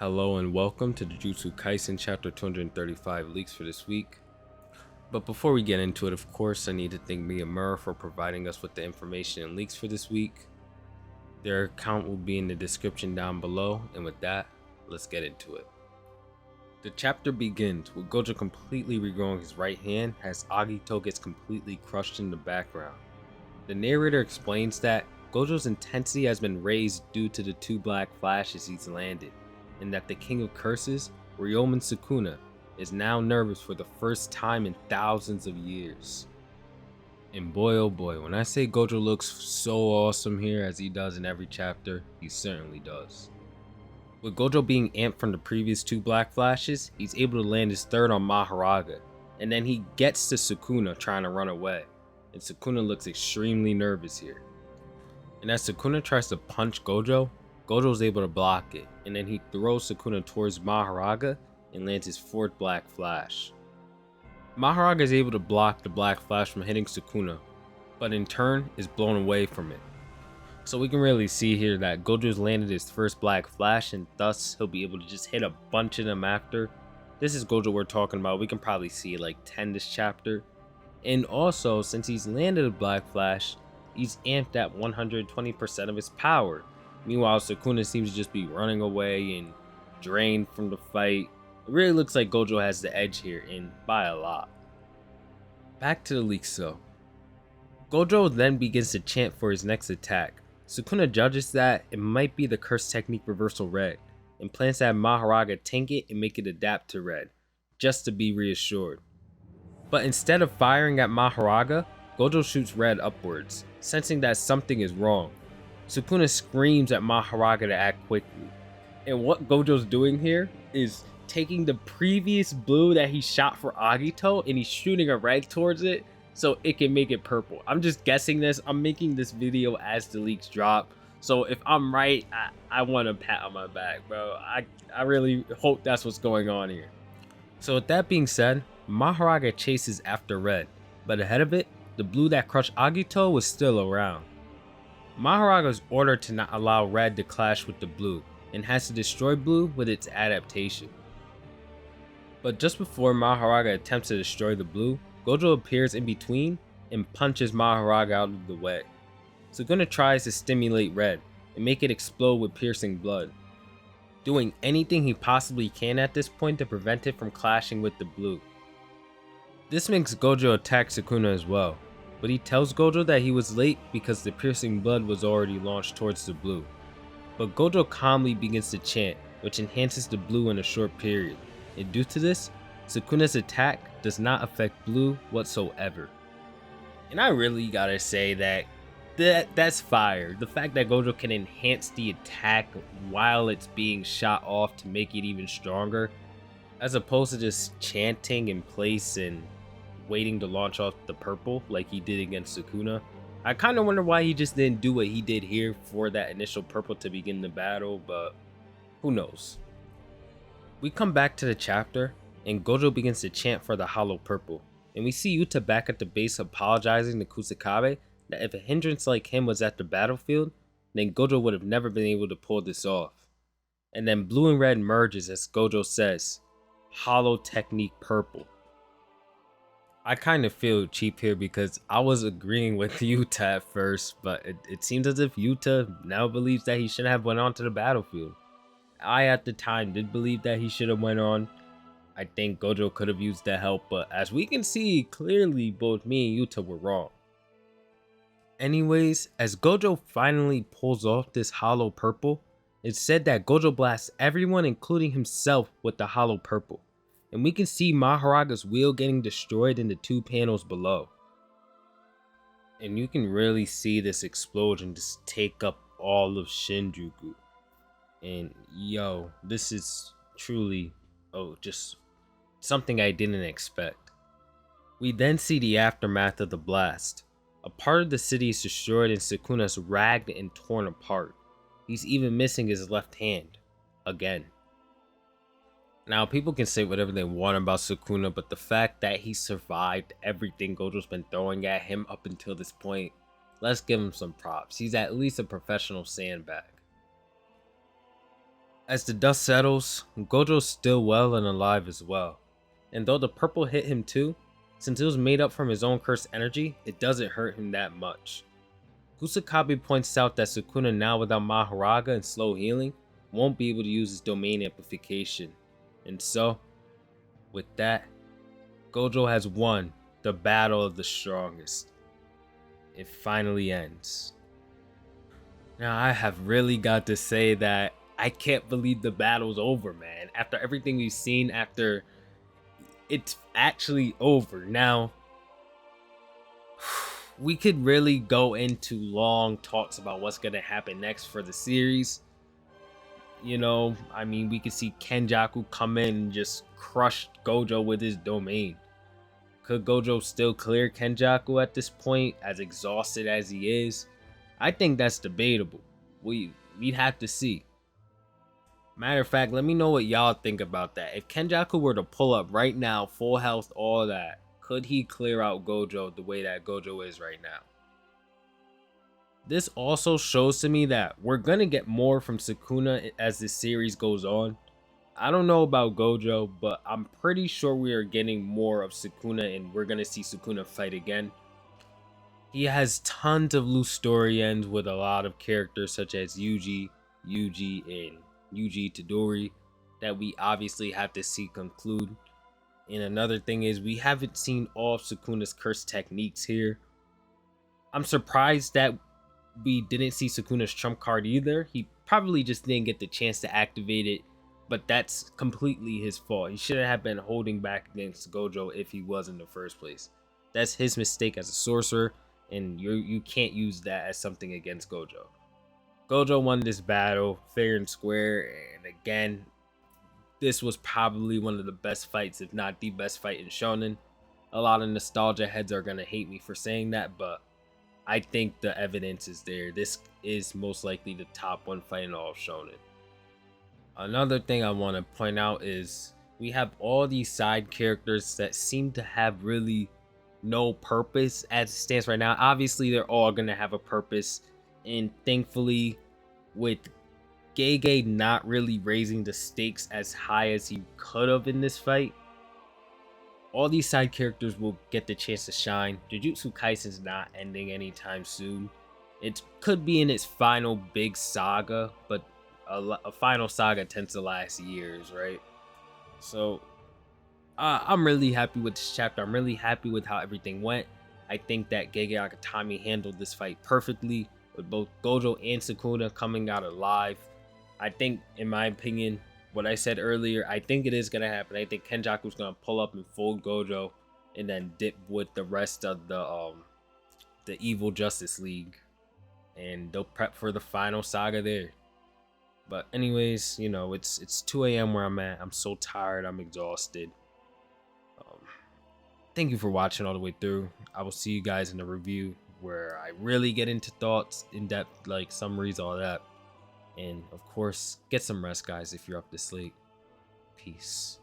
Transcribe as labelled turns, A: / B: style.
A: Hello and welcome to the Jujutsu Kaisen chapter 235 leaks for this week. But before we get into it, of course, I need to thank Miyamura for providing us with the information and leaks for this week. Their account will be in the description down below, and with that, let's get into it. The chapter begins with Gojo completely regrowing his right hand as Agito gets completely crushed in the background. The narrator explains that Gojo's intensity has been raised due to the two black flashes he's landed, and that the King of Curses, Ryomen SUKUNA, is now nervous for the first time in thousands of years. And boy oh boy, when I say Gojo looks so awesome here as he does in every chapter, he certainly does. With Gojo being amped from the previous two black flashes, he's able to land his third on Mahoraga, and then he gets to Sukuna trying to run away, and Sukuna looks extremely nervous here. And as Sukuna tries to punch Gojo, Gojo's able to block it, and then he throws Sukuna towards Mahoraga and lands his fourth black flash. Mahoraga is able to block the black flash from hitting Sukuna, but in turn is blown away from it. So we can really see here that Gojo's landed his first black flash, and thus he'll be able to just hit a bunch of them after. This is Gojo we're talking about. We can probably see like 10 this chapter. And also, since he's landed a black flash, he's amped at 120% of his power. Meanwhile, Sukuna seems to just be running away and drained from the fight. It really looks like Gojo has the edge here, and by a lot. Back to the leaks though. Gojo then begins to chant for his next attack. Sukuna judges that it might be the curse technique reversal red, and plans to have Mahoraga tank it and make it adapt to red, just to be reassured. But instead of firing at Mahoraga, Gojo shoots red upwards, sensing that something is wrong. Sukuna screams at Mahoraga to act quickly. And what Gojo's doing here is taking the previous blue that he shot for Agito and he's shooting a red towards it so it can make it purple. I'm just guessing this. I'm making this video as the leaks drop. So if I'm right, I want a pat on my back, bro. I really hope that's what's going on here. So with that being said, Mahoraga chases after red, but ahead of it, the blue that crushed Agito was still around. Mahoraga is ordered to not allow red to clash with the blue, and has to destroy blue with its adaptation. But just before Mahoraga attempts to destroy the blue, Gojo appears in between and punches Mahoraga out of the way. Sukuna tries to stimulate red and make it explode with piercing blood, doing anything he possibly can at this point to prevent it from clashing with the blue. This makes Gojo attack Sukuna as well, but he tells Gojo that he was late because the piercing blood was already launched towards the blue. But Gojo calmly begins to chant, which enhances the blue in a short period, and due to this, Sukuna's attack does not affect blue whatsoever. And I really gotta say that's fire. The fact that Gojo can enhance the attack while it's being shot off to make it even stronger, as opposed to just chanting in place and waiting to launch off the purple like he did against Sukuna. I kind of wonder why he just didn't do what he did here for that initial purple to begin the battle, but who knows. We come back to the chapter and Gojo begins to chant for the hollow purple, and we see Yuta back at the base apologizing to Kusakabe that if a hindrance like him was at the battlefield, then Gojo would have never been able to pull this off. And then blue and red merges as Gojo says, "Hollow technique purple." I kind of feel cheap here because I was agreeing with Yuta at first, but it seems as if Yuta now believes that he should have went on to the battlefield. I at the time did believe that he should have went on. I think Gojo could have used the help, but as we can see, clearly both me and Yuta were wrong. Anyways, as Gojo finally pulls off this hollow purple, it's said that Gojo blasts everyone including himself with the hollow purple. And we can see Mahoraga's wheel getting destroyed in the two panels below. And you can really see this explosion just take up all of Shinjuku. And yo, this is truly, just something I didn't expect. We then see the aftermath of the blast. A part of the city is destroyed and Sukuna's ragged and torn apart. He's even missing his left hand, again. Now, people can say whatever they want about Sukuna, but the fact that he survived everything Gojo's been throwing at him up until this point, let's give him some props. He's at least a professional sandbag. As the dust settles, Gojo's still well and alive as well. And though the purple hit him too, since it was made up from his own cursed energy, it doesn't hurt him that much. Kusakabe points out that Sukuna, now without Mahoraga and slow healing, won't be able to use his domain amplification. And so, with that, Gojo has won the battle of the strongest. It finally ends. Now I have really got to say that I can't believe the battle's over, man. After everything we've seen, after it's actually over. Now, we could really go into long talks about what's going to happen next for the series. You know, I mean, we could see Kenjaku come in and just crush Gojo with his domain. Could Gojo still clear Kenjaku at this point, as exhausted as he is? I think that's debatable. We'd have to see. Matter of fact, let me know what y'all think about that. If Kenjaku were to pull up right now, full health, all that, could he clear out Gojo the way that Gojo is right now? This also shows to me that we're gonna get more from Sukuna as this series goes on. I don't know about Gojo, but I'm pretty sure we are getting more of Sukuna and we're gonna see Sukuna fight again. He has tons of loose story ends with a lot of characters such as Yuji, and Yuji Tadori that we obviously have to see conclude. And another thing is we haven't seen all of Sukuna's curse techniques here. I'm surprised that we didn't see Sukuna's trump card either. He probably just didn't get the chance to activate it, but that's completely his fault. He should have been holding back against Gojo if he was in the first place. That's his mistake as a sorcerer, and you can't use that as something against Gojo. Gojo won this battle fair and square, and again, this was probably one of the best fights, if not the best fight in Shonen. A lot of nostalgia heads are gonna hate me for saying that, but I think the evidence is there. This is most likely the top one fight in all of Shonen. Another thing I want to point out is we have all these side characters that seem to have really no purpose as it stands right now. Obviously, they're all gonna have a purpose, and thankfully, with GEGE not really raising the stakes as high as he could have in this fight, all these side characters will get the chance to shine. Jujutsu Kaisen's not ending anytime soon. It could be in its final big saga, but a final saga tends to last years, right? So I'm really happy with this chapter. I'm really happy with how everything went. I think that GEGE Akutami handled this fight perfectly, with both Gojo and Sukuna coming out alive. I think, in my opinion, what I said earlier, I think it is going to happen. I think Kenjaku's going to pull up and fold Gojo and then dip with the rest of the evil Justice League, and they'll prep for the final saga there. But anyways, you know, it's 2 a.m. where I'm at. I'm so tired. I'm exhausted. Thank you for watching all the way through. I will see you guys in the review where I really get into thoughts, in-depth, like summaries, all that. And of course, get some rest, guys, if you're up this late. Peace.